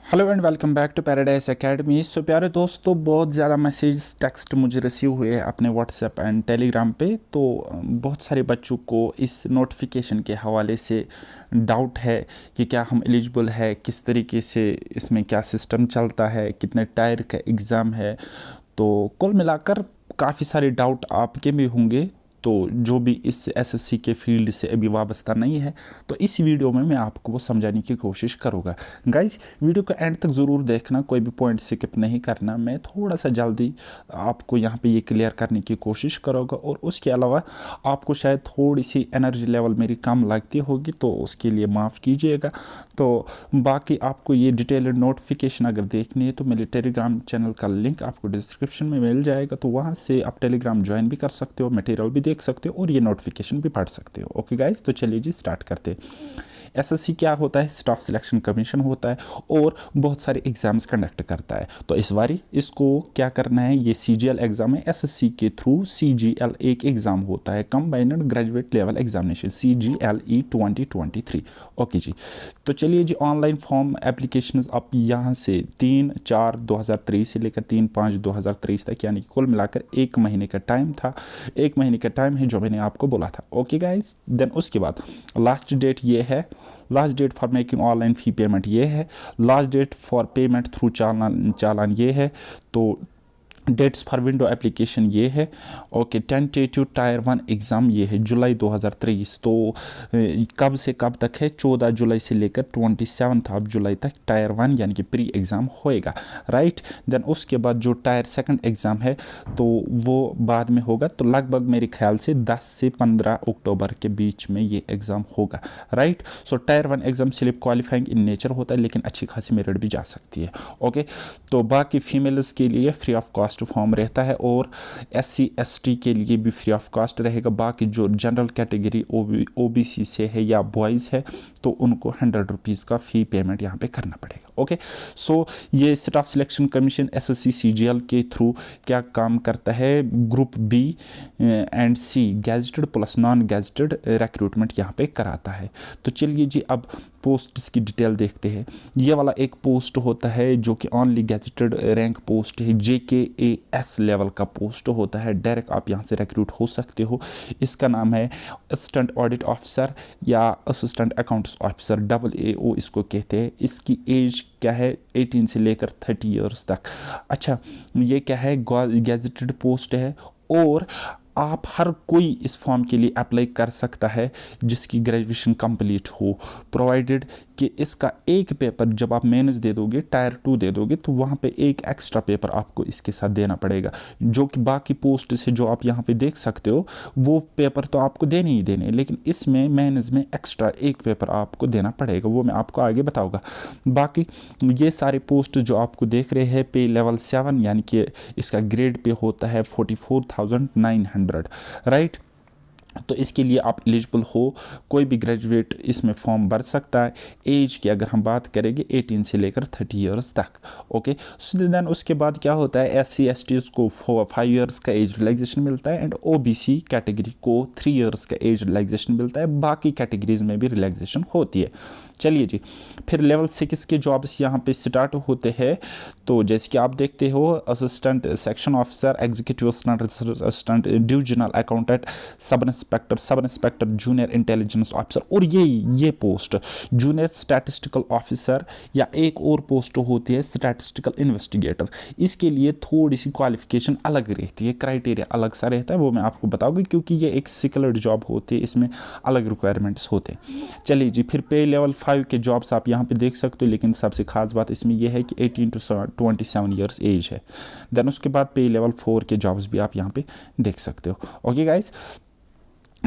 Hello and welcome back to Paradise Academy. So प्यारे दोस्तों, बहुत ज़्यादा मैसेज टेक्स्ट मुझे रिसीव हुए हैं अपने व्हाट्सएप एंड टेलीग्राम पे। तो बहुत सारे बच्चों को इस नोटिफिकेशन के हवाले से डाउट है कि क्या हम एलिजिबल है, किस तरीके से इसमें क्या सिस्टम चलता है, कितने टायर का एग्ज़ाम है। तो कुल मिलाकर काफ़ी सारे डाउट आपके भी होंगे, तो जो भी इस एसएससी के फील्ड से अभी वाबस्ता नहीं है, तो इस वीडियो में मैं आपको वो समझाने की कोशिश करूँगा। गाइस, वीडियो को एंड तक ज़रूर देखना, कोई भी पॉइंट स्किप नहीं करना। मैं थोड़ा सा जल्दी आपको यहाँ पे ये क्लियर करने की कोशिश करूँगा, और उसके अलावा आपको शायद थोड़ी सी एनर्जी लेवल मेरी कम लगती होगी, तो उसके लिए माफ़ कीजिएगा। तो बाकी आपको ये डिटेल्ड नोटिफिकेशन अगर देखनी है तो मेरे टेलीग्राम चैनल का लिंक आपको डिस्क्रिप्शन में मिल जाएगा, तो वहाँ से आप टेलीग्राम ज्वाइन भी कर सकते हो, मटेरियल भी देख सकते हो और ये नोटिफिकेशन भी पढ़ सकते हो। ओके गाइस, तो चलिए जी स्टार्ट करते हैं। एसएससी क्या होता है? स्टाफ सिलेक्शन कमीशन होता है और बहुत सारे एग्जाम्स कंडक्ट करता है। तो इस बारी इसको क्या करना है, ये सीजीएल एग्जाम है। एसएससी के थ्रू सीजीएल एक एग्जाम होता है, combined graduate level examination, CGLE 2023। Okay जी, तो चलिए जी, ऑनलाइन फॉर्म एप्लीकेशन आप यहाँ से 3/4/2023 से लेकर 3/5/2023 तक, यानी कि कुल मिलाकर 1 महीने का टाइम था। 1 महीने का टाइम है जो मैंने आपको बोला था। ओके गाइस, देन उसके बाद लास्ट डेट ये है, last date for making online fee payment ये है, last date for payment through challan ये है, तो डेट्स फॉर विंडो एप्लीकेशन ये है। ओके, टेंटेटिव टायर 1 एग्ज़ाम ये है जुलाई 2023। तो कब से कब तक है? 14 जुलाई से लेकर 27 जुलाई तक टायर 1 यानी कि प्री एग्ज़ाम होएगा, राइट। देन उसके बाद जो टायर 2 एग्ज़ाम है तो वो बाद में होगा, तो लगभग मेरे ख्याल से 10 से 15 अक्टूबर के बीच में ये एग्ज़ाम होगा, राइट। सो टायर 1 एग्ज़ाम सिर्फ क्वालिफाइंग इन नेचर होता है, लेकिन अच्छी खासी मेरिट भी जा सकती है। ओके, तो बाकी फीमेल्स के लिए फ्री ऑफ कॉस्ट फॉर्म रहता है, और SC ST के लिए भी फ्री ऑफ कॉस्ट रहेगा। बाकी जो जनरल कैटेगरी OBC से है या बॉयज़ है तो उनको 100 रुपीज़ का फ़ी पेमेंट यहाँ पे करना पड़ेगा। ओके, सो ये staff selection commission SSC CGL के थ्रू क्या काम करता है? Group B and C gazetted plus non gazetted recruitment यहाँ पे कराता है। तो चलिए जी, अब पोस्ट की डिटेल देखते हैं। ये वाला एक पोस्ट होता है जो कि ओनली गैजेटेड रैंक पोस्ट है, JKAS लेवल का पोस्ट होता है। डायरेक्ट आप यहाँ से रिक्रूट हो सकते हो। इसका नाम है असिस्टेंट ऑडिट ऑफिसर या असिस्टेंट अकाउंट्स ऑफिसर, AAO इसको कहते हैं। इसकी एज क्या है? 18 से लेकर 30 ईयर्स तक। अच्छा, ये क्या है? गैजेटेड पोस्ट है, और आप हर कोई इस फॉर्म के लिए अप्लाई कर सकता है जिसकी ग्रेजुएशन कंप्लीट हो, प्रोवाइडेड कि इसका एक पेपर जब आप मेंस दे दोगे, टायर 2 दे दोगे, तो वहाँ पे एक एक्स्ट्रा पेपर आपको इसके साथ देना पड़ेगा, जो कि बाकी पोस्ट से जो आप यहाँ पे देख सकते हो वो पेपर तो आपको देने ही देने, लेकिन इसमें मेंस में एक्स्ट्रा एक पेपर आपको देना पड़ेगा, वो मैं आपको आगे बताऊँगा। बाकी ये सारे पोस्ट जो आपको देख रहे हैं, पे लेवल 7 यानी कि इसका ग्रेड पे होता है 44,900, राइट। तो इसके लिए आप एलिजिबल हो, कोई भी ग्रेजुएट इसमें फॉर्म भर सकता है। एज की अगर हम बात करेंगे 18 से लेकर 30 ईयर्स तक। ओके, सो देन उसके बाद क्या होता है? SC STs को 5 ईयर्स का एज रिलैक्सेशन मिलता है, एंड OBC कैटेगरी को 3 ईयर्स का एज रिलैक्सेशन मिलता है। बाकी कैटेगरीज में भी रिलैक्सेशन होती है। चलिए जी, फिर लेवल 6 के जॉब्स यहाँ पे स्टार्ट होते हैं। तो जैसे कि आप देखते हो, assistant section officer, executive assistant, divisional accountant, sub inspector, junior intelligence officer, और ये पोस्ट जूनियर स्टैटिस्टिकल ऑफिसर, या एक और पोस्ट होती है स्टैटिस्टिकल इन्वेस्टिगेटर। इसके लिए थोड़ी सी क्वालिफिकेशन अलग रहती है, क्राइटेरिया अलग सा रहता है, वो मैं आपको बताऊंगी, क्योंकि ये एक स्किल्ड जॉब होती है, इसमें अलग रिक्वायरमेंट्स होते हैं। चलिए जी, फिर पे लेवल 5 के जॉब्स आप यहाँ पे देख सकते हो, लेकिन सबसे खास बात इसमें यह है कि 18 to 27 ईयर्स एज है। देन उसके बाद पे लेवल 4 के जॉब्स भी आप यहाँ पे देख सकते हो। ओके गाइस,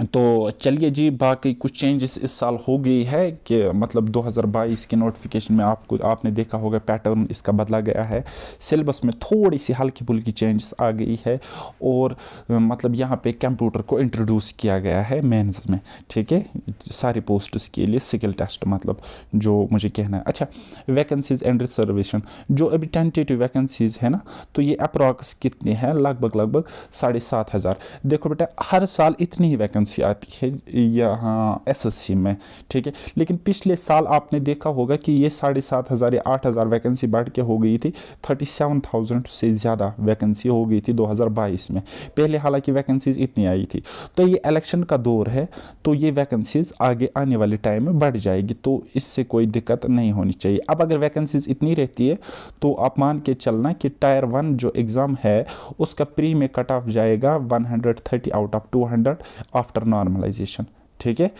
तो चलिए जी, बाकी कुछ चेंजेस इस साल हो गई है कि मतलब 2022 के नोटिफिकेशन में आपने देखा होगा पैटर्न इसका बदला गया है। सिलेबस में थोड़ी सी हल्की फुल्की चेंजेस आ गई है, और मतलब यहाँ पे कंप्यूटर को इंट्रोड्यूस किया गया है मेंस में, ठीक है, सारी पोस्ट्स के लिए स्किल टेस्ट, मतलब जो मुझे कहना है। अच्छा, वैकेंसीज एंड रिजर्वेशन, जो अभी टेंटेटिव वैकेंसीज है ना, तो ये अप्रॉक्स कितने हैं? लगभग 7,500। देखो बेटा, हर साल इतनी ही वैकेंसी वैकेंसी आती है यहाँ एसएससी में, ठीक है। लेकिन पिछले साल आपने देखा होगा कि ये 7,500 या 8,000 वैकेंसी बढ़ के हो गई थी 37,000 से ज़्यादा वैकेंसी हो गई थी 2022 में। पहले हालांकि वैकेंसीज इतनी आई थी। तो ये इलेक्शन का दौर है, तो ये वैकेंसीज आगे आने वाले टाइम में बढ़ जाएगी, तो इससे कोई दिक्कत नहीं होनी चाहिए। अब अगर वैकेंसीज इतनी रहती है तो आप मान के चलना कि टायर 1 जो एग्ज़ाम है उसका प्री में कट ऑफ जाएगा 130 आउट ऑफ 200 आफ्टर नॉर्मलाइजेशन, ठीक है।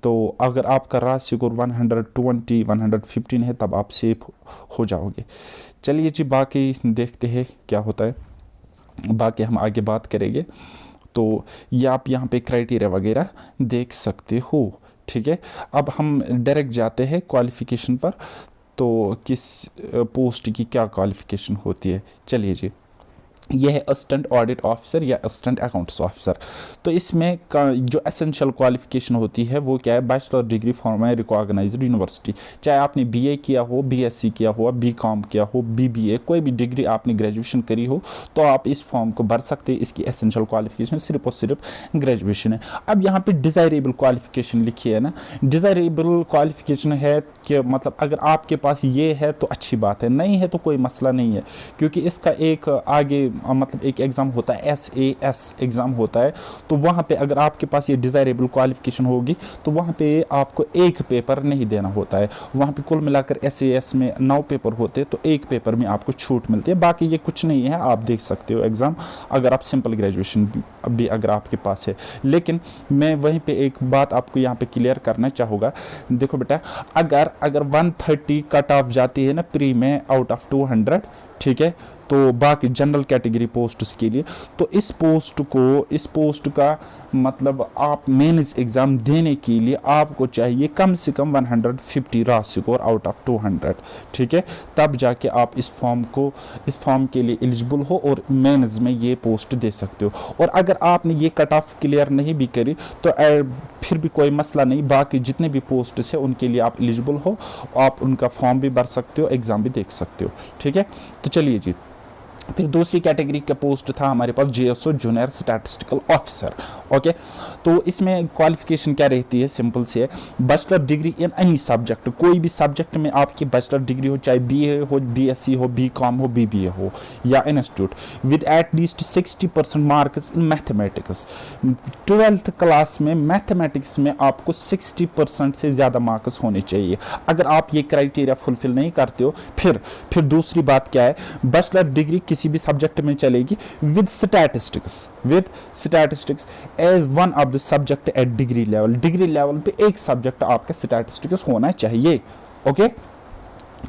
तो अगर आपका राज स्कोर 120 115 है तब आप सेफ हो जाओगे। चलिए जी, बाकी देखते हैं क्या होता है, बाकी हम आगे बात करेंगे। तो ये आप यहाँ पे क्राइटेरिया वगैरह देख सकते हो, ठीक है। अब हम डायरेक्ट जाते हैं क्वालिफ़िकेशन पर, तो किस पोस्ट की क्या क्वालिफ़िकेशन होती है। चलिए जी, यह है असिस्टेंट ऑडिट ऑफिसर या असिस्टेंट अकाउंट्स ऑफिसर। तो इसमें जो एसेंशियल क्वालिफिकेशन होती है वो क्या है, bachelor degree from a recognised university. चाहे आपने बीए किया हो, बीएससी किया हो, बीकॉम किया हो, बीबीए, कोई भी डिग्री आपने ग्रेजुएशन करी हो तो आप इस फॉर्म को भर सकते हैं। इसकी एसेंशियल क्वालिफिकेशन सिर्फ और सिर्फ ग्रेजुएशन है। अब यहाँ पे डिज़ायरेबल क्वालिफिकेशन लिखी है ना, डिज़ायरेबल क्वालिफिकेशन है कि मतलब अगर आपके पास ये है तो अच्छी बात है, नहीं है तो कोई मसला नहीं है, क्योंकि इसका एक आगे मतलब एक एग्ज़ाम होता है SAS एग्ज़ाम होता है। तो वहाँ पे अगर आपके पास ये डिज़ायरेबल क्वालिफिकेशन होगी तो वहाँ पे आपको एक पेपर नहीं देना होता है। वहाँ पे कुल मिलाकर SAS में 9 पेपर होते हैं, तो एक पेपर में आपको छूट मिलती है। बाकी ये कुछ नहीं है, आप देख सकते हो एग्ज़ाम, अगर आप सिंपल ग्रेजुएशन भी अगर आपके पास है। लेकिन मैं वहीं पर एक बात आपको यहाँ पर क्लियर करना चाहूँगा। देखो बेटा, अगर 130 कट ऑफ जाती है ना प्री में आउट ऑफ 200, ठीक है, तो बाकी जनरल कैटेगरी पोस्ट्स के लिए, तो इस पोस्ट का मतलब आप मेंस एग्ज़ाम देने के लिए आपको चाहिए कम से कम 150 रॉ स्कोर आउट ऑफ 200, ठीक है। तब जाके आप इस फॉर्म के लिए एलिजिबल हो और मेंस में ये पोस्ट दे सकते हो। और अगर आपने ये कट ऑफ क्लियर नहीं भी करी तो फिर भी कोई मसला नहीं, बाकी जितने भी पोस्ट्स हैं उनके लिए आप एलिजिबल हो, आप उनका फॉर्म भी भर सकते हो, एग्ज़ाम भी देख सकते हो, ठीक है। तो चलिए जी, फिर दूसरी कैटेगरी का पोस्ट था हमारे पास JSO junior statistical officer, okay. तो इसमें क्वालिफिकेशन क्या रहती है, सिंपल से है, bachelor degree in any subject, कोई भी सब्जेक्ट में आपकी बैचलर डिग्री हो, चाहे BA हो, BSc हो, BCom हो, BBA हो या institute, with at least 60% marks in mathematics. 12th class में मैथमेटिक्स में आपको 60% से ज़्यादा मार्क्स होने चाहिए। अगर आप ये क्राइटेरिया फुलफिल नहीं करते हो, फिर दूसरी बात क्या है, बैचलर डिग्री किसी भी सब्जेक्ट में चलेगी with statistics as one of the subject at degree level पे एक सब्जेक्ट आपका स्टैटिस्टिक्स होना चाहिए, ओके।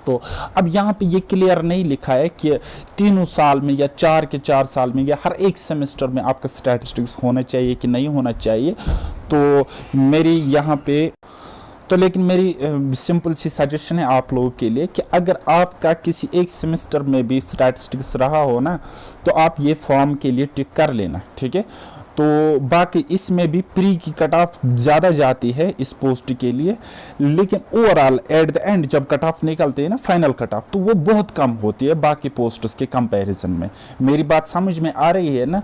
तो अब यहाँ पे ये क्लियर नहीं लिखा है कि 3 साल में या 4 के 4 साल में या हर एक सेमेस्टर में आपका स्टैटिस्टिक्स होना चाहिए कि नहीं होना चाहिए। तो लेकिन मेरी सिंपल सी सजेशन है आप लोगों के लिए कि अगर आपका किसी एक सेमेस्टर में भी स्टैटिस्टिक्स रहा हो ना, तो आप ये फॉर्म के लिए टिक कर लेना, ठीक है। तो बाकी इसमें भी प्री की कट ऑफ ज़्यादा जाती है इस पोस्ट के लिए, लेकिन ओवरऑल एट द एंड जब कट ऑफ निकलते हैं ना, फाइनल कट ऑफ, तो वो बहुत कम होती है बाकी पोस्ट्स के कंपैरिजन में। मेरी बात समझ में आ रही है ना।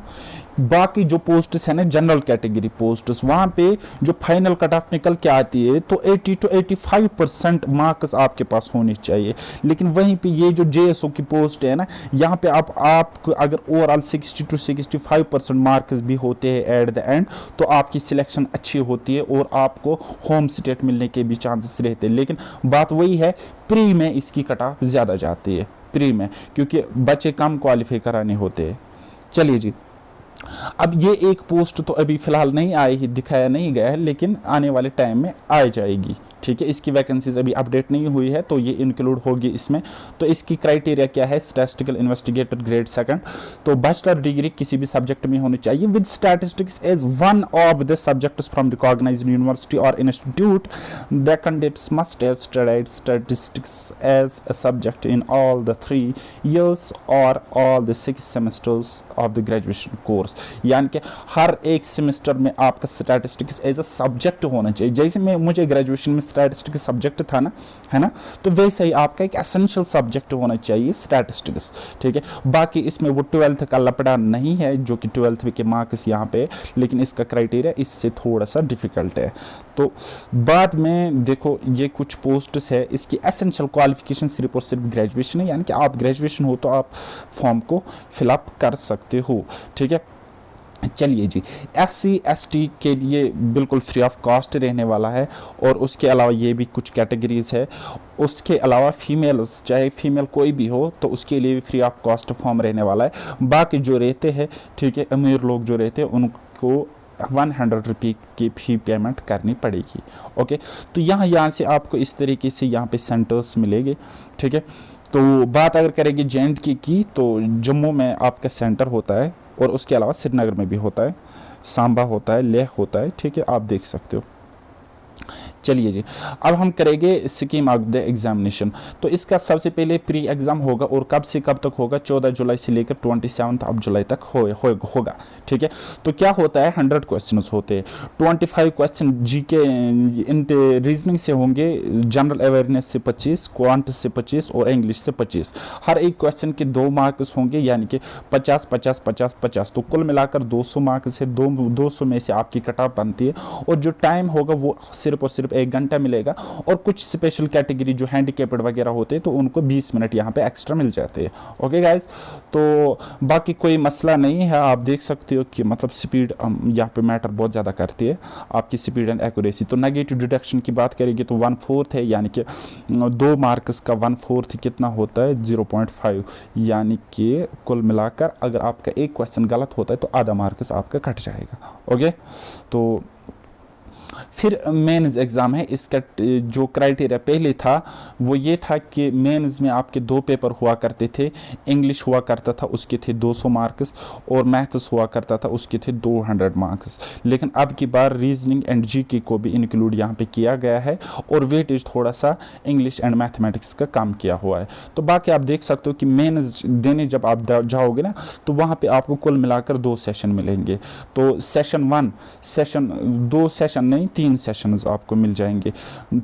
बाकी जो पोस्ट्स है ना जनरल कैटेगरी पोस्ट्स, वहाँ पे जो फाइनल कट ऑफ निकल के आती है तो 80 to 85% मार्क्स आपके पास होने चाहिए। लेकिन वहीं पे ये जो JSO की पोस्ट है ना, यहाँ पे आप अगर ओवरऑल 60 to 65% मार्क्स भी होते हैं एट द एंड, तो आपकी सिलेक्शन अच्छी होती है और आपको होम स्टेट मिलने के भी चांसेस रहते हैं। लेकिन बात वही है, प्री में इसकी कट ऑफ ज़्यादा जाती है, प्री में, क्योंकि बच्चे कम क्वालिफाई कराने होते हैं। चलिए जी, अब ये एक पोस्ट तो अभी फिलहाल नहीं आई है, दिखाया नहीं गया है, लेकिन आने वाले टाइम में आ जाएगी, ठीक है। इसकी वैकेंसीज अभी अपडेट नहीं हुई है, तो ये इंक्लूड होगी इसमें। तो इसकी क्राइटेरिया क्या है, स्टैटिस्टिकल इन्वेस्टिगेटर ग्रेड 2, तो बैचलर डिग्री किसी भी सब्जेक्ट में होनी चाहिए with statistics as one of the subjects from recognised university और institute. The candidates must have studied statistics as a subject in all the 3 years और ऑल द 6 semesters of the graduation course. यानी कि हर एक सेमेस्टर में आपका स्टैटिस्टिक्स एज अ सब्जेक्ट होना चाहिए। जैसे मुझे ग्रेजुएशन में स्टैटिस्टिक्स सब्जेक्ट था ना, है ना, तो वैसे ही आपका एक एसेंशियल सब्जेक्ट होना चाहिए स्टैटिस्टिक्स, ठीक है। बाकी इसमें वो 12th का लपड़ा नहीं है जो कि 12th के मार्क्स यहाँ पे, लेकिन इसका क्राइटेरिया इससे थोड़ा सा डिफिकल्ट है। तो बाद में देखो ये कुछ पोस्ट्स है, इसकी एसेंशियल क्वालिफिकेशन सिर्फ और सिर्फ ग्रेजुएशन है, यानी कि आप ग्रेजुएशन हो तो आप फॉर्म को फिलअप कर सकते हो, ठीक है। चलिए जी, SC ST के लिए बिल्कुल फ्री ऑफ कॉस्ट रहने वाला है, और उसके अलावा ये भी कुछ कैटेगरीज है। उसके अलावा फीमेल्स, चाहे फीमेल कोई भी हो तो उसके लिए भी फ्री ऑफ कॉस्ट फॉर्म रहने वाला है। बाकी जो रहते हैं, ठीक है, अमीर लोग जो रहते हैं उनको 100 रुपये की फी पेमेंट करनी पड़ेगी। ओके, तो यहाँ से आपको इस तरीके से यहाँ पे सेंटर्स मिलेंगे, ठीक है। तो बात अगर करेंगे JNK की, तो जम्मू में आपका सेंटर होता है, और उसके अलावा श्रीनगर में भी होता है, सांबा होता है, लेह होता है, ठीक है, आप देख सकते हो। चलिए जी, अब हम करेंगे स्कीम ऑफ द एग्जामिनेशन। तो इसका सबसे पहले प्री एग्जाम होगा, और कब से कब तक होगा, 14 जुलाई से लेकर 27 जुलाई तक होगा, ठीक है। तो क्या होता है, 100 क्वेश्चंस होते हैं, 25 क्वेश्चन जीके इन रीजनिंग से होंगे, जनरल अवेयरनेस से 25, क्वांट से 25 और इंग्लिश से 25। हर एक क्वेश्चन के 2 मार्क्स होंगे, यानी कि 50 50 50 50, तो कुल मिलाकर 200 मार्क्स है। 200 में से आपकी कट ऑफ बनती है, और जो टाइम होगा वो सिर्फ और सिर्फ 1 घंटा मिलेगा। और कुछ स्पेशल कैटेगरी जो हैंडीकैप्ड वगैरह होते हैं तो उनको 20 मिनट यहाँ पे एक्स्ट्रा मिल जाते हैं। ओके गाइस, तो बाकी कोई मसला नहीं है। आप देख सकते हो कि मतलब स्पीड यहाँ पे मैटर बहुत ज़्यादा करती है, आपकी स्पीड एंड एक्यूरेसी। तो नेगेटिव डिडक्शन की बात करेंगे तो 1/4 है, यानी कि 2 मार्क्स का 1/4 कितना होता है, 0.5, यानी कि कुल मिलाकर अगर आपका एक क्वेश्चन गलत होता है तो आधा मार्क्स आपका कट जाएगा। ओके, तो फिर मेंस एग्ज़ाम है। इसका जो क्राइटेरिया पहले था वो ये था कि मेंस में आपके 2 पेपर हुआ करते थे, इंग्लिश हुआ करता था उसके थे 200 मार्क्स, और मैथ्स हुआ करता था उसके थे 200 मार्क्स। लेकिन अब की बार रीजनिंग एंड जीके को भी इंक्लूड यहाँ पे किया गया है, और वेटेज थोड़ा सा इंग्लिश एंड मैथमेटिक्स का कम किया हुआ है। तो बाकी आप देख सकते हो कि मेंस देने जब आप जाओगे ना, तो वहाँ पर आपको कुल मिलाकर 2 सेशन मिलेंगे। तो सेशन 1 2 सेशन नहीं, 3 सेशंस आपको मिल जाएंगे।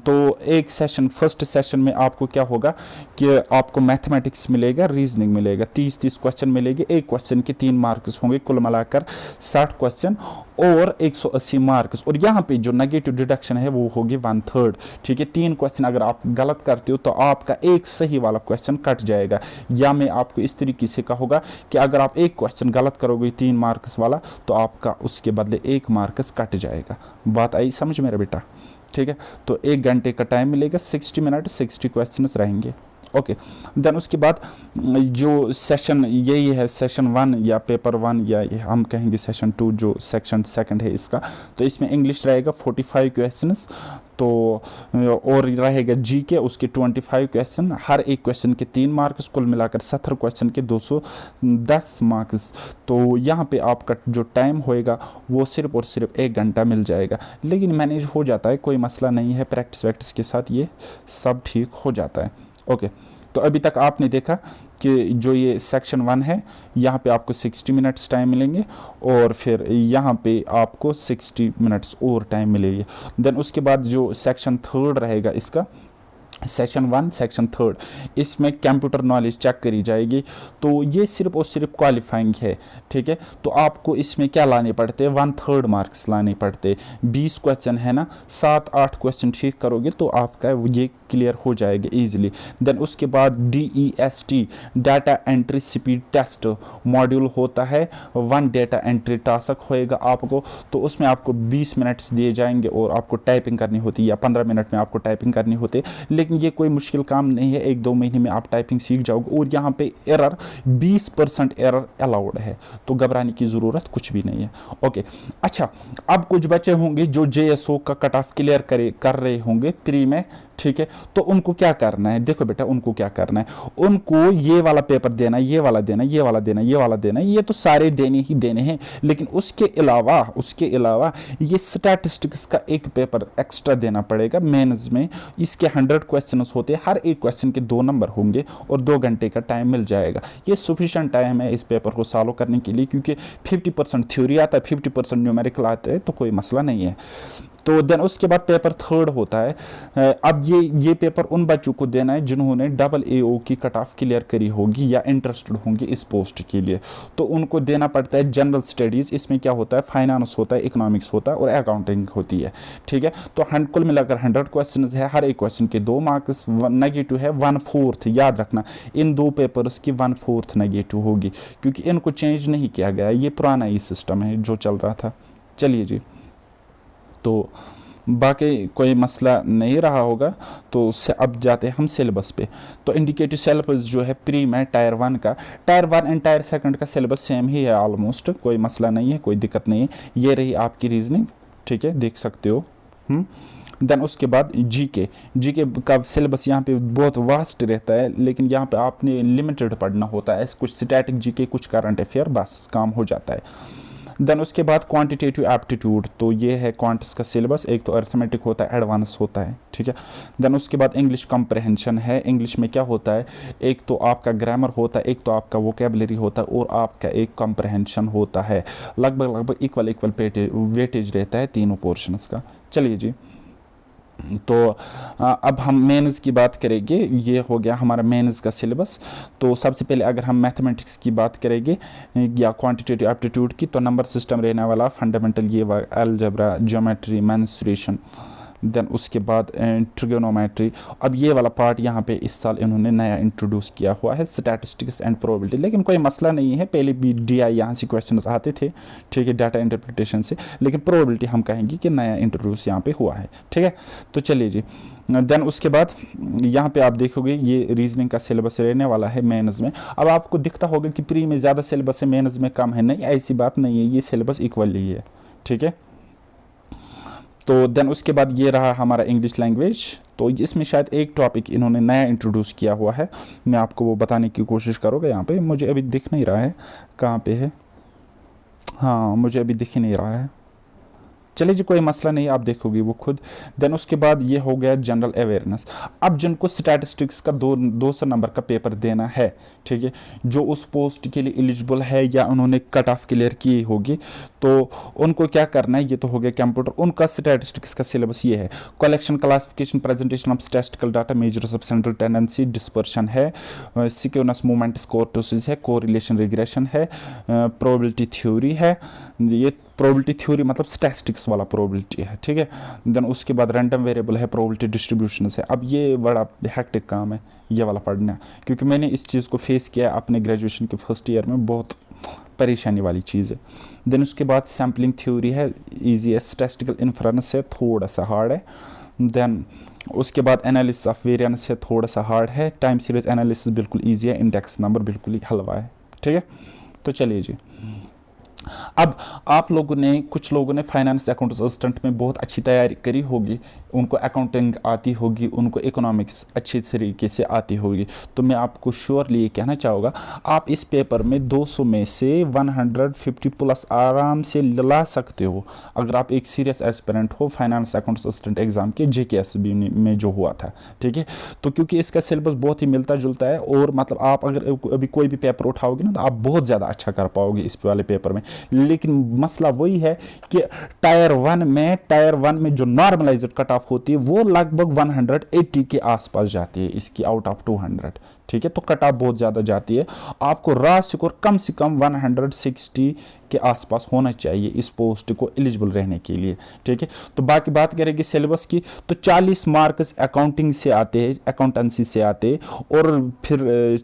तो एक सेशन, फर्स्ट सेशन में आपको क्या होगा कि आपको मैथमेटिक्स मिलेगा, रीजनिंग मिलेगा, 30 क्वेश्चन मिलेंगे, एक क्वेश्चन के 3 मार्क्स होंगे, कुल मिलाकर 60 क्वेश्चन और 180 मार्क्स। और यहाँ पे जो नेगेटिव डिडक्शन है वो होगी 1/3, ठीक है। 3 क्वेश्चन अगर आप गलत करते हो तो आपका एक सही वाला क्वेश्चन कट जाएगा, या मैं आपको इस तरीके से कहूँगा कि अगर आप एक क्वेश्चन गलत करोगे 3 मार्क्स वाला, तो आपका उसके बदले 1 मार्क्स कट जाएगा। बात आई समझ मेरा बेटा, ठीक है। तो 1 घंटे का टाइम मिलेगा, 60 मिनट 60 क्वेश्चन रहेंगे। ओके, देन उसके बाद जो सेशन यही है, सेशन 1 या पेपर 1, या हम कहेंगे सेशन 2 जो सेक्शन 2 है इसका। तो इसमें इंग्लिश रहेगा 45 क्वेश्चंस, तो और रहेगा जीके उसके 25 क्वेश्चन, हर एक क्वेश्चन के 3 मार्क्स, कुल मिलाकर 70 क्वेश्चन के 210 मार्क्स। तो यहाँ पे आपका जो टाइम होएगा वो सिर्फ और सिर्फ 1 घंटा मिल जाएगा, लेकिन मैनेज हो जाता है, कोई मसला नहीं है, प्रैक्टिस वैक्टिस के साथ ये सब ठीक हो जाता है। ओके, तो अभी तक आपने देखा कि जो ये सेक्शन 1 है यहाँ पे आपको 60 मिनट्स टाइम मिलेंगे, और फिर यहाँ पे आपको 60 मिनट्स और टाइम मिलेगी। देन उसके बाद जो सेक्शन 3 रहेगा इसका, सेक्शन 1 सेक्शन 3, इसमें कंप्यूटर नॉलेज चेक करी जाएगी। तो ये सिर्फ और सिर्फ क्वालिफाइंग है, ठीक है। तो आपको इसमें क्या लाने पड़ते हैं, 1/3 मार्क्स लाने पड़ते। 20 क्वेश्चन है ना, 7-8 क्वेश्चन ठीक करोगे तो आपका ये क्लियर हो जाएगा इजीली। देन उसके बाद DEST data entry speed test module होता है, 1 डाटा एंट्री टास्क होएगा आपको। तो उसमें आपको 20 मिनट्स दिए जाएंगे, और आपको टाइपिंग करनी होती है, या 15 मिनट में आपको टाइपिंग करनी होती है। लेकिन ये कोई मुश्किल काम नहीं है, 1-2 महीने में आप टाइपिंग सीख जाओगे। और यहाँ पे एरर 20% एरर अलाउड है, तो घबराने की ज़रूरत कुछ भी नहीं है। ओके, अच्छा, अब कुछ बच्चे होंगे जो JSO का कट ऑफ क्लियर कर रहे होंगे प्री में, ठीक है। तो उनको क्या करना है, देखो बेटा, उनको क्या करना है, उनको ये वाला पेपर देना, ये वाला देना, ये वाला देना, ये वाला देना, ये तो सारे देने ही देने हैं। लेकिन उसके अलावा ये स्टैटिस्टिक्स का एक पेपर एक्स्ट्रा देना पड़ेगा मेंस में। इसके 100 क्वेश्चंस होते हैं, हर एक क्वेश्चन के 2 नंबर होंगे, और 2 घंटे का टाइम मिल जाएगा। ये सफिशिएंट टाइम है इस पेपर को सॉल्व करने के लिए, क्योंकि 50% थ्योरी आता है, 50% न्यूमेरिकल आता है, तो कोई मसला नहीं है। तो देन उसके बाद पेपर थर्ड होता है। अब ये पेपर उन बच्चों को देना है जिन्होंने AAO की कट ऑफ क्लियर करी होगी या इंटरेस्टेड होंगे इस पोस्ट के लिए। तो उनको देना पड़ता है जनरल स्टडीज़। इसमें क्या होता है, फाइनेंस होता है, इकोनॉमिक्स होता है और अकाउंटिंग होती है। ठीक है, तो कुल मिलाकर 100 क्वेश्चन है, हर एक क्वेश्चन के 2 मार्क्स। नेगेटिव है 1/4, याद रखना इन 2 पेपर्स की 1/4 नेगेटिव होगी, क्योंकि इनको चेंज नहीं किया गया, ये पुराना ही सिस्टम है जो चल रहा था। चलिए जी, तो बाकी कोई मसला नहीं रहा होगा। तो अब जाते हैं हम सिलेबस पे। तो इंडिकेटिव सिलेबस जो है प्री में टायर 1 का, टायर 1 एंड टायर 2 का सिलेबस सेम ही है ऑलमोस्ट, कोई मसला नहीं है, कोई दिक्कत नहीं है। ये रही आपकी रीजनिंग, ठीक है, देख सकते हो। देन उसके बाद जीके का सिलेबस यहाँ पे बहुत वास्ट रहता है, लेकिन यहाँ पे आपने लिमिटेड पढ़ना होता है, कुछ स्टैटिक जीके, कुछ करंट अफेयर, बस काम हो जाता है। देन उसके बाद क्वांटिटेटिव एप्टीट्यूड, तो ये है क्वांट्स का सिलेबस। एक तो अर्थमेटिक होता है, एडवांस होता है, ठीक है। देन उसके बाद इंग्लिश कॉम्प्रहेंशन है। इंग्लिश में क्या होता है, एक तो आपका ग्रामर होता है, एक तो आपका वोकेबलरी होता है और आपका एक कॉम्प्रहेंशन होता है। लगभग इक्वल वेटेज रहता है तीनों पोर्शंस का। चलिए जी, तो अब हम मेंस की बात करेंगे। ये हो गया हमारा मेंस का सिलेबस। तो सबसे पहले अगर हम मैथमेटिक्स की बात करेंगे या क्वांटिटेटिव एप्टीट्यूड की, तो नंबर सिस्टम रहने वाला फंडामेंटल, ये अलजेब्रा, ज्योमेट्री, मेंसुरेशन। देन उसके बाद ट्रिगोनोमेट्री। अब ये वाला पार्ट यहाँ पे इस साल इन्होंने नया इंट्रोड्यूस किया हुआ है, स्टैटिस्टिक्स एंड प्रोबेबिलिटी। लेकिन कोई मसला नहीं है, पहले भी DI यहाँ से क्वेश्चन आते थे, ठीक है, डाटा इंटरप्रिटेशन से, लेकिन प्रोबेबिलिटी हम कहेंगे कि नया इंट्रोड्यूस यहाँ पे हुआ है, ठीक है। तो चलिए जी, देन उसके बाद यहाँ पे आप देखोगे ये रीजनिंग का सिलेबस रहने वाला है मेंस में। अब आपको दिखता होगा कि प्री में ज़्यादा सिलेबस है, मेंस में कम है, नहीं, ऐसी बात नहीं है, ये सिलेबस इक्वल ही है, ठीक है। तो देन उसके बाद ये रहा हमारा इंग्लिश लैंग्वेज। तो इसमें शायद एक टॉपिक इन्होंने नया इंट्रोड्यूस किया हुआ है, मैं आपको वो बताने की कोशिश करूँगा। यहाँ पे मुझे अभी दिख नहीं रहा है, कहाँ पे है, हाँ मुझे अभी दिख ही नहीं रहा है। चलिए जी, कोई मसला नहीं, आप देखोगे वो खुद। देन उसके बाद ये हो गया जनरल अवेयरनेस। अब जिनको स्टैटिस्टिक्स का 200 नंबर का पेपर देना है, ठीक है, जो उस पोस्ट के लिए एलिजिबल है या उन्होंने कट ऑफ क्लियर की होगी, तो उनको क्या करना है, ये तो हो गया कंप्यूटर। उनका स्टैटिस्टिक्स का सिलेबस ये है, collection, classification, presentation of statistical data, measures of central tendency, dispersion है, सिक्योनस मूवमेंट, कोर्टोसिस है, कोरिलेशन रिग्रेशन है, प्रोबेबिलिटी थ्योरी है। ये प्रोबेबिलिटी थ्योरी मतलब स्टैटिस्टिक्स वाला प्रोबेबिलिटी है, ठीक है। देन उसके बाद रैंडम वेरिएबल है, प्रोबेबिलिटी डिस्ट्रीब्यूशन है। अब ये बड़ा हेक्टिक काम है ये वाला पढ़ना, क्योंकि मैंने इस चीज़ को फेस किया अपने ग्रेजुएशन के फर्स्ट ईयर में, बहुत परेशानी वाली चीज़ है। देन उसके बाद सैम्पलिंग थ्योरी है, ईजी है। स्टैटिस्टिकल इन्फ्रेंस है, थोड़ा सा हार्ड है। देन उसके बाद एनालिसिस ऑफ वेरिएंस है, थोड़ा सा हार्ड है। टाइम सीरीज एनालिसिस बिल्कुल ईजी है। इंडेक्स नंबर बिल्कुल ही हलवा है, ठीक है। तो चलिए जी, अब आप लोगों ने, कुछ लोगों ने फाइनेंस अकाउंट असिस्टेंट में बहुत अच्छी तैयारी करी होगी, उनको अकाउंटिंग आती होगी, उनको इकोनॉमिक्स अच्छी तरीके से आती होगी। तो मैं आपको श्योरली ये कहना चाहूँगा, आप इस पेपर में 200 में से 150 प्लस आराम से ला सकते हो, अगर आप एक सीरियस एस्पिरेंट हो फाइनेंस अकाउंट असिस्टेंट एग्जाम के JKSB में जो हुआ था, ठीक है। तो क्योंकि इसका सिलेबस बहुत ही मिलता जुलता है, और मतलब आप अगर अभी कोई भी पेपर उठाओगे ना, तो आप बहुत ज़्यादा अच्छा कर पाओगे इस वाले पेपर में। लेकिन मसला वही है कि टायर 1 में जो नॉर्मलाइज्ड कट ऑफ होती है वो लगभग 180 के आसपास जाती है, इसकी आउट ऑफ 200, ठीक है। तो कट ऑफ बहुत ज़्यादा जाती है, आपको रॉ स्कोर कम से कम 160 के आसपास होना चाहिए इस पोस्ट को एलिजिबल रहने के लिए, ठीक है। तो बाकी बात करेंगे सिलेबस की, तो 40 मार्क्स अकाउंटिंग से आते हैं, अकाउंटेंसी से आते हैं, और फिर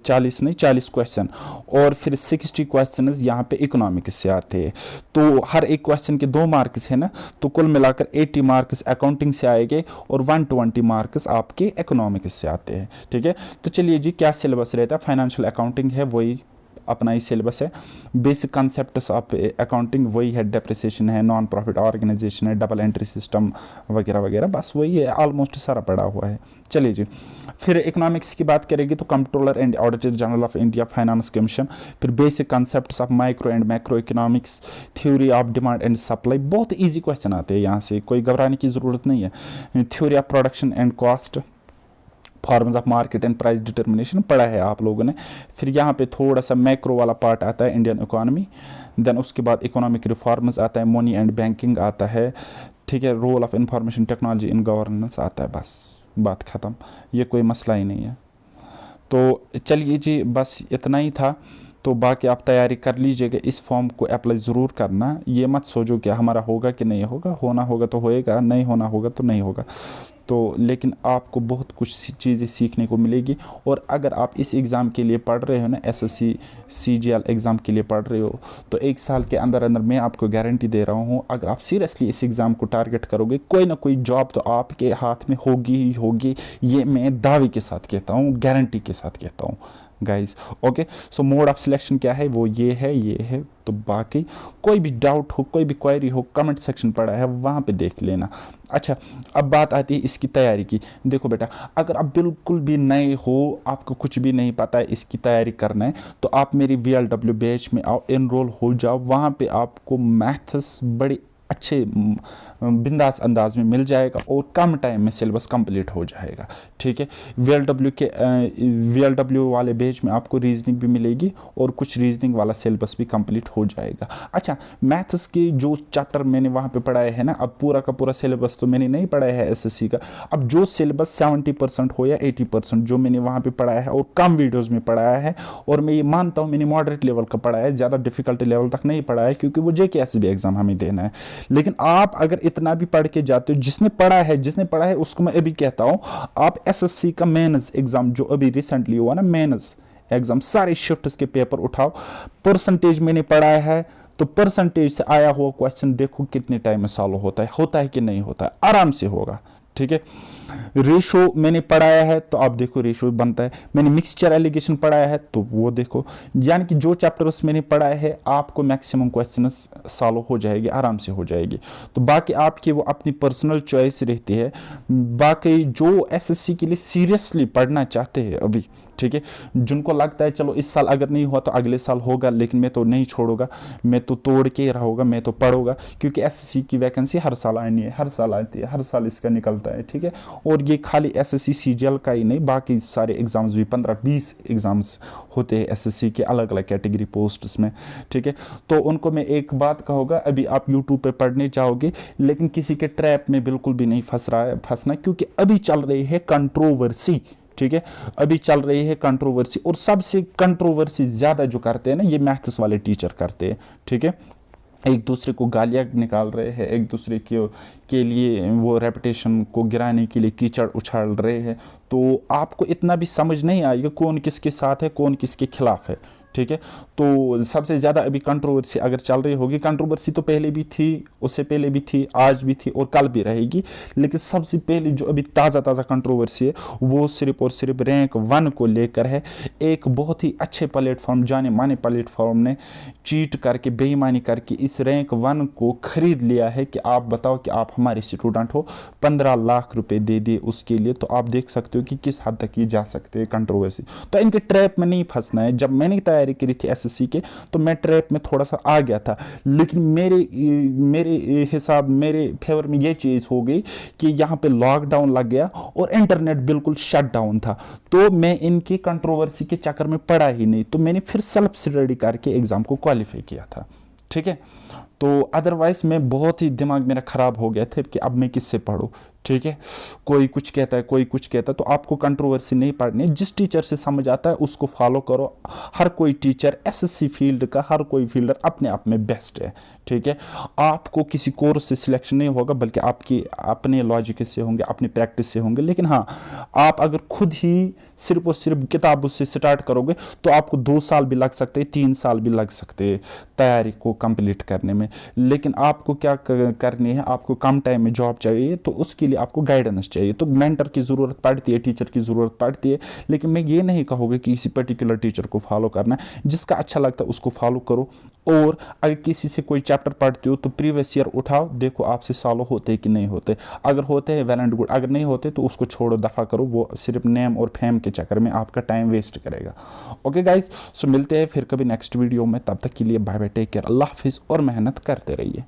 40 नहीं 40 क्वेश्चन, और फिर 60 क्वेश्चन यहाँ पे इकोनॉमिक्स से आते हैं। तो हर एक क्वेश्चन के 2 मार्क्स है ना, तो कुल मिलाकर 80 मार्क्स अकाउंटिंग से आएंगे और 120 मार्क्स आपके इकोनॉमिक्स से आते हैं, ठीक है। तो चलिए जी, क्या सिलेबस रहता है, फाइनेंशियल अकाउंटिंग है, वही अपना ही सिलेबस है। बेसिक कॉन्सेप्ट्स ऑफ अकाउंटिंग वही है, डेप्रिसिएशन है, नॉन प्रॉफिट ऑर्गेनाइजेशन है, डबल एंट्री सिस्टम वगैरह वगैरह, बस वही है, ऑलमोस्ट सारा पड़ा हुआ है। चलिए जी, फिर इकोनॉमिक्स की बात करेंगे तो controller and auditor general of India, finance commission, फिर basic concepts of micro and macro economics, theory of demand and supply. बहुत ईजी क्वेश्चन आते हैं यहाँ से, कोई घबराने की ज़रूरत नहीं है। Theory of production and cost, forms of market and price determination पढ़ा है आप लोगों ने। फिर यहाँ पे थोड़ा सा मैक्रो वाला पार्ट आता है, इंडियन इकोनॉमी। देन उसके बाद इकोनॉमिक रिफॉर्म्स आता है, मनी एंड बैंकिंग आता है, ठीक है, role of information technology in governance आता है, बस बात ख़त्म, ये कोई मसला ही नहीं है। तो चलिए जी, बस इतना ही था। तो बाकी आप तैयारी कर लीजिएगा, इस फॉर्म को अप्लाई ज़रूर करना, ये मत सोचो कि हमारा होगा कि नहीं होगा, होना होगा तो होएगा, नहीं होना होगा तो नहीं होगा। तो लेकिन आपको बहुत कुछ चीज़ें सीखने को मिलेगी। और अगर आप इस एग्ज़ाम के लिए पढ़ रहे हो ना, SSC CGL एग्ज़ाम के लिए पढ़ रहे हो, तो 1 साल के अंदर अंदर मैं आपको गारंटी दे रहा हूँ, अगर आप सीरियसली इस एग्ज़ाम को टारगेट करोगे, कोई ना कोई जॉब तो आपके हाथ में होगी ही होगी। ये मैं दावे के साथ कहता हूँ, गारंटी के साथ कहता हूँ guys. Okay, so mode of selection क्या है, वो ये है। तो बाकी कोई भी डाउट हो, कोई भी क्वेरी हो, कमेंट सेक्शन पड़ा है वहाँ पे देख लेना। अच्छा, अब बात आती है इसकी तैयारी की। देखो बेटा, अगर आप बिल्कुल भी नए हो, आपको कुछ भी नहीं पता है इसकी तैयारी करना है, तो आप मेरी VLW बैच में आओ, एनरोल हो जाओ। वहाँ पे आपको मैथ्स बड़ी अच्छे बिंदास अंदाज में मिल जाएगा और कम टाइम में सिलेबस कंप्लीट हो जाएगा। ठीक है, VLW वाले बैच में आपको रीजनिंग भी मिलेगी और कुछ रीजनिंग वाला सिलेबस भी कंप्लीट हो जाएगा। अच्छा, मैथ्स के जो चैप्टर मैंने वहाँ पे पढ़ाए हैं ना, अब पूरा का पूरा सिलेबस तो मैंने नहीं पढ़ाया है SSC का। अब जो सिलेबस 70% हो या 80% जो मैंने वहाँ पे पढ़ाया है और कम वीडियोज़ में पढ़ाया है, और मैं ये मानता हूँ मैंने मॉडरेट लेवल का पढ़ाया है, ज़्यादा डिफिकल्टी लेवल तक नहीं पढ़ाया है, क्योंकि वो JKSB एग्ज़ाम हमें देना है। लेकिन आप अगर इतना भी पढ़ के जाते हो, जिसने पढ़ा है उसको मैं अभी कहता हूँ, आप SSC का मेंस एग्जाम जो अभी रिसेंटली हुआ ना, मेंस एग्जाम, सारे शिफ्ट्स के पेपर उठाओ, परसेंटेज मैंने पढ़ाया है, तो परसेंटेज से आया हुआ क्वेश्चन देखो कितने टाइम में सॉल्व होता है कि नहीं होता है, आराम से होगा। ठीक है, रेशो मैंने पढ़ाया है, तो आप देखो रेशो बनता है। मैंने मिक्सचर एलिगेशन पढ़ाया है, तो वो देखो, यानी कि जो चैप्टर्स मैंने पढ़ाए है, आपको मैक्सिमम क्वेश्चंस सॉल्व हो जाएगी, आराम से हो जाएगी। तो बाकी आपकी वो अपनी पर्सनल चॉइस रहती है। बाकी जो SSC के लिए सीरियसली पढ़ना चाहते हैं अभी, ठीक है, जिनको लगता है चलो इस साल अगर नहीं हुआ तो अगले साल होगा, लेकिन मैं तो नहीं छोड़ूंगा, मैं तो तोड़ के रहूँगा, मैं तो पढ़ूंगा, क्योंकि SSC की वैकेंसी हर साल आनी है, हर साल आती है, हर साल इसका निकलता है। ठीक है, और ये खाली SSC CGL का ही नहीं, बाकी सारे एग्ज़ाम्स भी 15-20 एग्ज़ाम्स होते हैं SSC के अलग अलग कैटेगरी पोस्ट्स में। ठीक है, तो उनको मैं एक बात कहूँगा, अभी आप यूट्यूब पे पढ़ने जाओगे, लेकिन किसी के ट्रैप में बिल्कुल भी नहीं फंसना, क्योंकि अभी चल रही है कंट्रोवर्सी। ठीक है, अभी चल रही है कंट्रोवर्सी, और सबसे कंट्रोवर्सी ज़्यादा जो करते हैं ना, ये मैथ्स वाले टीचर करते हैं। ठीक है, एक दूसरे को गालियाँ निकाल रहे हैं, एक दूसरे के लिए वो रेपुटेशन को गिराने के लिए कीचड़ उछाल रहे हैं। तो आपको इतना भी समझ नहीं आएगा कौन किसके साथ है, कौन किसके खिलाफ है। ठीक है, तो सबसे ज़्यादा अभी कंट्रोवर्सी अगर चल रही होगी, कंट्रोवर्सी तो पहले भी थी, उससे पहले भी थी, आज भी थी और कल भी रहेगी, लेकिन सबसे पहले जो अभी ताज़ा कंट्रोवर्सी है, वो सिर्फ और सिर्फ रैंक 1 को लेकर है। एक बहुत ही अच्छे प्लेटफॉर्म, जाने माने प्लेटफॉर्म ने चीट करके, बेईमानी करके इस रैंक 1 को खरीद लिया है कि आप बताओ कि आप हमारे स्टूडेंट हो, 15 लाख रुपए दे दिए उसके लिए। तो आप देख सकते हो कि किस हद तक ये जा सकते हैं कंट्रोवर्सी। तो इनके ट्रैप में नहीं फंसना है। जब मैंने तैयारी करी थी SSC के, तो मैं ट्रैप में थोड़ा सा आ गया था, लेकिन मेरे हिसाब, मेरे फेवर में ये चीज़ हो गई कि यहाँ पे लॉकडाउन लग गया और इंटरनेट बिल्कुल शट डाउन था, तो मैं इनके कंट्रोवर्सी के चक्कर में पड़ा ही नहीं। तो मैंने फिर सेल्फ स्टडी करके एग्ज़ाम को क्वालिफाई किया था। ठीक है, तो अदरवाइज मैं बहुत ही दिमाग मेरा ख़राब हो गया था कि अब मैं किससे पढ़ूँ। ठीक है, कोई कुछ कहता है, कोई कुछ कहता है, तो आपको कंट्रोवर्सी नहीं पढ़नी, जिस टीचर से समझ आता है उसको फॉलो करो। हर कोई टीचर SSC फील्ड का, हर कोई फील्डर अपने आप में बेस्ट है। ठीक है, आपको किसी कोर्स से सिलेक्शन नहीं होगा, बल्कि आपके अपने लॉजिक से होंगे, अपनी प्रैक्टिस से होंगे। लेकिन हाँ, आप अगर खुद ही सिर्फ और सिर्फ किताबों से स्टार्ट करोगे, तो आपको 2 साल भी लग सकते हैं, 3 साल भी लग सकते हैं तैयारी को कंप्लीट करने में। लेकिन आपको क्या करनी है, आपको कम टाइम में जॉब चाहिए, तो उसके लिए आपको गाइडेंस चाहिए। तो मेंटर की ज़रूरत पड़ती है, टीचर की ज़रूरत पड़ती है। लेकिन मैं ये नहीं कहूँगा कि किसी पर्टिकुलर टीचर को फॉलो करना है, जिसका अच्छा लगता है उसको फॉलो करो। और अगर किसी से कोई चैप्टर पढ़ते हो, तो प्रीवियस ईयर उठाओ, देखो आपसे सॉल्व होते कि नहीं होते। अगर होते हैं वेल एंड गुड, अगर नहीं होते तो उसको छोड़ो, दफ़ा करो। वो सिर्फ नेम और फेम के चक्कर में आपका टाइम वेस्ट करेगा। ओके गाइज, सो मिलते हैं फिर कभी नेक्स्ट वीडियो में। तब तक के लिए बाय बाय, टेक केयर, अल्लाह हाफिज़, और मेहनत करते रहिए।